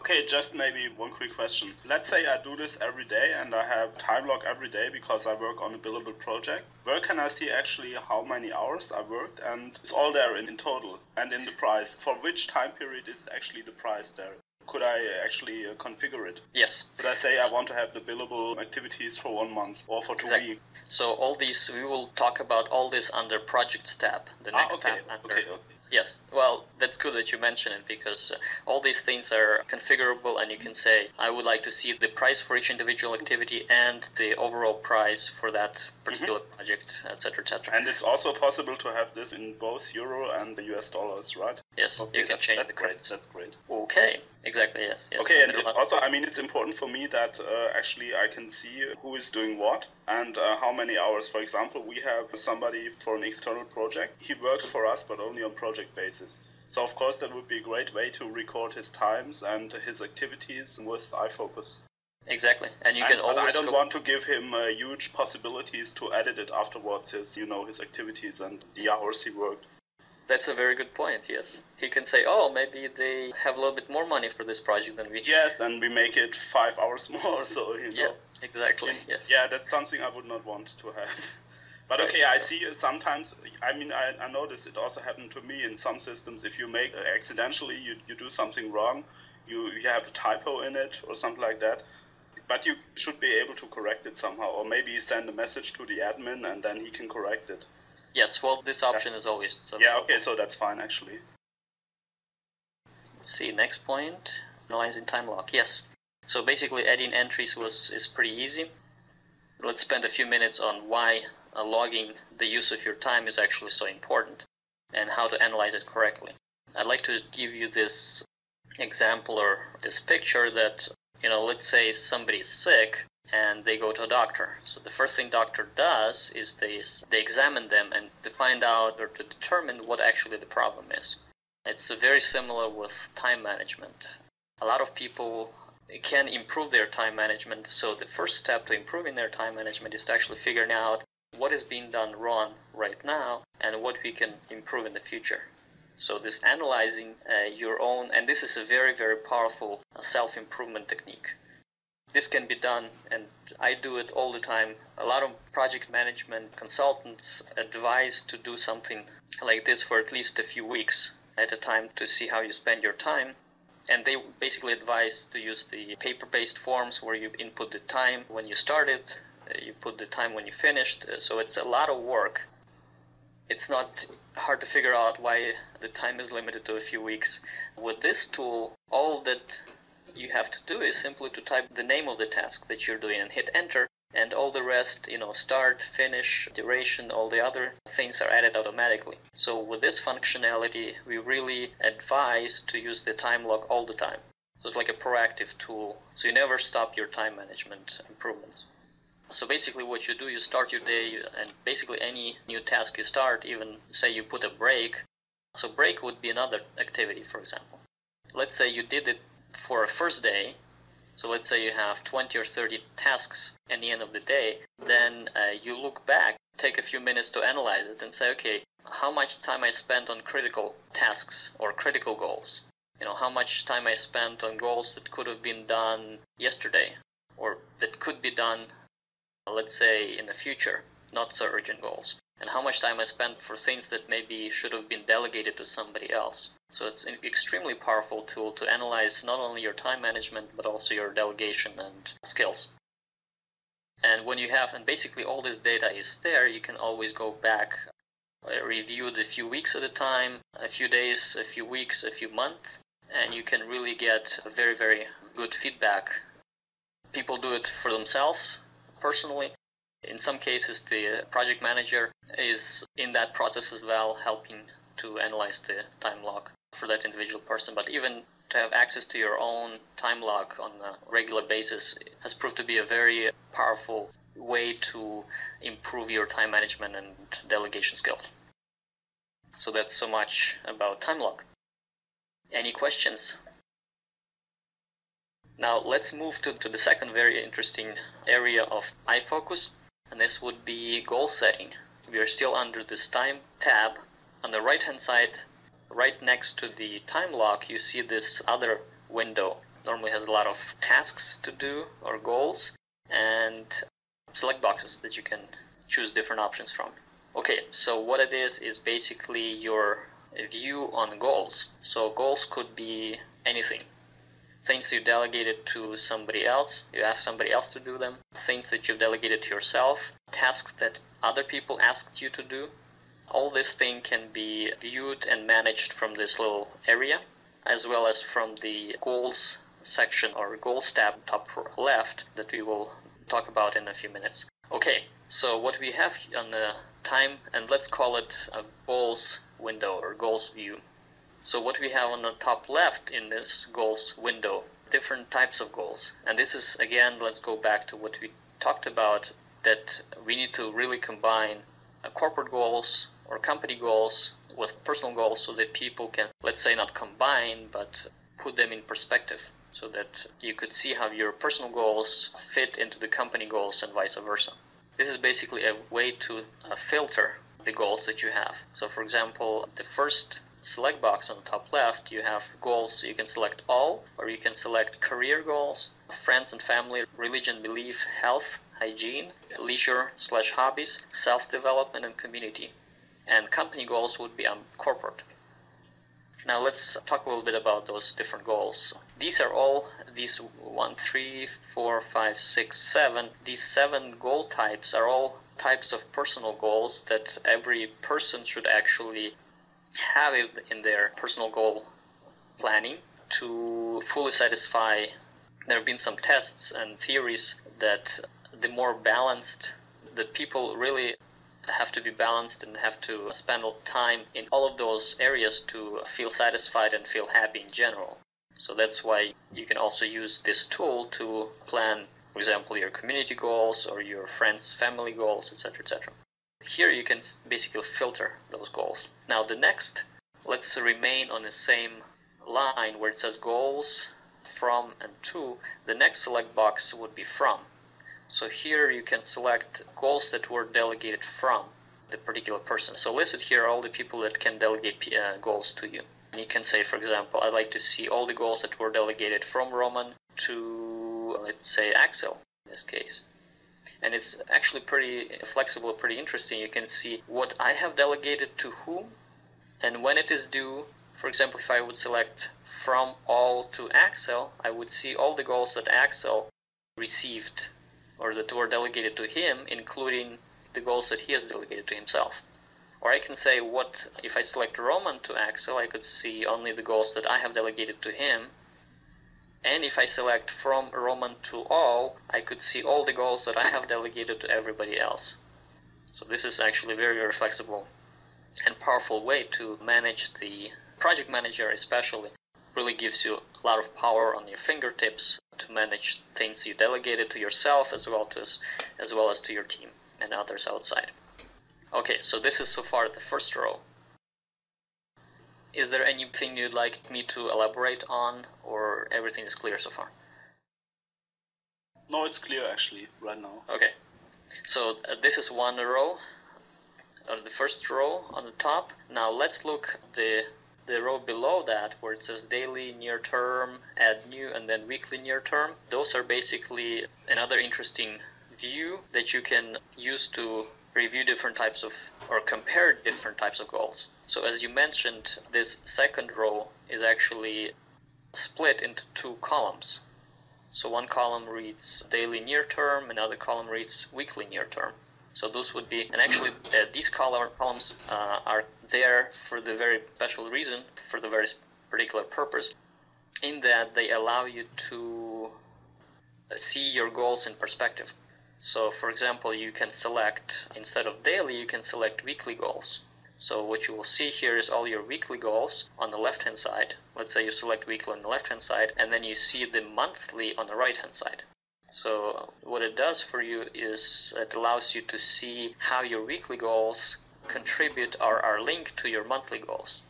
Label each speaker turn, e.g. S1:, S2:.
S1: Okay, just maybe one quick question. Let's say I do this every day and I have time log every day because I work on a billable project. Where can I see actually how many hours I worked? And it's all there in total and in the price. For which time period is actually the price there? Could I actually configure it?
S2: Yes.
S1: Could I say I want to have the billable activities for 1 month or for 2 weeks?
S2: So all these, we will talk about all this under Projects tab. The next tab under.
S1: Okay.
S2: Yes, well, that's good that you mention it because all these things are configurable and you can say, I would like to see the price for each individual activity and the overall price for that particular project, etc., etc.
S1: And it's also possible to have this in both euro and the US dollars, right?
S2: Yes, okay, you can change the credits.
S1: That's great.
S2: Okay, exactly, yes.
S1: Okay, and it's also, it's important for me that actually I can see who is doing what and how many hours. For example, we have somebody for an external project. He works for us, but only on project basis. So of course that would be a great way to record his times and his activities with iFocus.
S2: Exactly, and you can always.
S1: I don't want to give him huge possibilities to edit it afterwards. His activities and the hours he worked.
S2: That's a very good point, yes. He can say, oh, maybe they have a little bit more money for this project than we.
S1: Yes, and we make it 5 hours more, so,
S2: Yes, exactly, yes.
S1: Yeah, that's something I would not want to have. But okay, I see sometimes, I notice it also happened to me in some systems. If you make, accidentally, you do something wrong, you have a typo in it or something like that. But you should be able to correct it somehow, or maybe send a message to the admin and then he can correct it.
S2: Yes, well, this option is always.
S1: Yeah, okay, so that's fine actually.
S2: Let's see, next point, analyzing time log. Yes, so basically adding entries is pretty easy. Let's spend a few minutes on why logging the use of your time is actually so important and how to analyze it correctly. I'd like to give you this example or this picture that, let's say somebody is sick and they go to a doctor. So the first thing doctor does is they examine them and to find out or to determine what actually the problem is. It's very similar with time management. A lot of people can improve their time management. So the first step to improving their time management is to actually figuring out what is being done wrong right now and what we can improve in the future. So this analyzing your own, and this is a very, very powerful self-improvement technique. This can be done, and I do it all the time. A lot of project management consultants advise to do something like this for at least a few weeks at a time to see how you spend your time. And they basically advise to use the paper-based forms where you input the time when you started, you put the time when you finished. So it's a lot of work. It's not hard to figure out why the time is limited to a few weeks. With this tool, all that you have to do is simply to type the name of the task that you're doing and hit enter, and all the rest, start, finish, duration, all the other things are added automatically. So with this functionality, we really advise to use the time log all the time. So it's like a proactive tool, so you never stop your time management improvements. So basically what you do, you start your day, and basically any new task you start, even say you put a break. So break would be another activity, for example. Let's say you did it for a first day, so let's say you have 20 or 30 tasks at the end of the day, then you look back, take a few minutes to analyze it and say, okay, how much time I spent on critical tasks or critical goals? How much time I spent on goals that could have been done yesterday or that could be done, let's say, in the future, not so urgent goals. And how much time I spent for things that maybe should have been delegated to somebody else. So it's an extremely powerful tool to analyze not only your time management, but also your delegation and skills. And when you have, and basically all this data is there, you can always go back, review it a few weeks at a time, a few days, a few weeks, a few months, and you can really get a very, very good feedback. People do it for themselves, personally. In some cases, the project manager is in that process as well, helping to analyze the time log for that individual person. But even to have access to your own time log on a regular basis has proved to be a very powerful way to improve your time management and delegation skills. So that's so much about time log. Any questions? Now let's move to the second very interesting area of iFocus, and this would be goal setting. We are still under this time tab. On the right hand side, right next to the time log, you see this other window. normally has a lot of tasks to do or goals, and select boxes that you can choose different options from. Okay, so what it is basically your view on goals. So goals could be anything. Things you delegated to somebody else, you ask somebody else to do them, things that you've delegated to yourself, tasks that other people asked you to do. All this thing can be viewed and managed from this little area, as well as from the goals section or goals tab top left that we will talk about in a few minutes. Okay, so what we have on the time, and let's call it a goals window or goals view. So what we have on the top left in this goals window, different types of goals. And this is, again, let's go back to what we talked about, that we need to really combine corporate goals or company goals with personal goals so that people can, let's say, not combine, but put them in perspective so that you could see how your personal goals fit into the company goals and vice versa. This is basically a way to filter the goals that you have. So for example, the first select box on the top left, you have goals. You can select all, or you can select career goals, friends and family, religion, belief, health, hygiene, leisure/hobbies, self-development, and community. And company goals would be corporate. Now let's talk a little bit about those different goals. These 1, 3, 4, 5, 6, 7. These 7 goal types are all types of personal goals that every person should actually have in their personal goal planning to fully satisfy. There have been some tests and theories that the more balanced, that people really have to be balanced and have to spend time in all of those areas to feel satisfied and feel happy in general. So that's why you can also use this tool to plan, for example, your community goals or your friends' family goals, etc., etc. Here you can basically filter those goals. Now the next, let's remain on the same line where it says goals, from, and to. The next select box would be from. So here you can select goals that were delegated from the particular person. So listed here are all the people that can delegate goals to you. And you can say, for example, I'd like to see all the goals that were delegated from Roman to, let's say, Axel in this case. And it's actually pretty flexible, pretty interesting. You can see what I have delegated to whom and when it is due. For example, if I would select from all to Axel, I would see all the goals that Axel received or that were delegated to him, including the goals that he has delegated to himself. Or I can say, what if I select Roman to Axel, I could see only the goals that I have delegated to him. And if I select from Roman to all, I could see all the goals that I have delegated to everybody else. So this is actually a very, very flexible and powerful way to manage. The project manager especially really gives you a lot of power on your fingertips to manage things you delegated to yourself as well as to your team and others outside. Okay, so this is so far the first row. Is there anything you'd like me to elaborate on, or everything is clear so far?
S1: No, it's clear actually right now.
S2: Okay, so this is one row, or the first row on the top. Now let's look at the row below that where it says daily, near term, add new, and then weekly near term. Those are basically another interesting view that you can use to review different types of, or compare different types of goals. So as you mentioned, this second row is actually split into 2 columns. So one column reads daily near term, another column reads weekly near term. So those would be, and actually these columns are there for the very special reason, for the very particular purpose, in that they allow you to see your goals in perspective. So for example, you can select, instead of daily, you can select weekly goals. So what you will see here is all your weekly goals on the left hand side. Let's say you select weekly on the left hand side, and then you see the monthly on the right hand side. So what it does for you is it allows you to see how your weekly goals contribute or are linked to your monthly goals.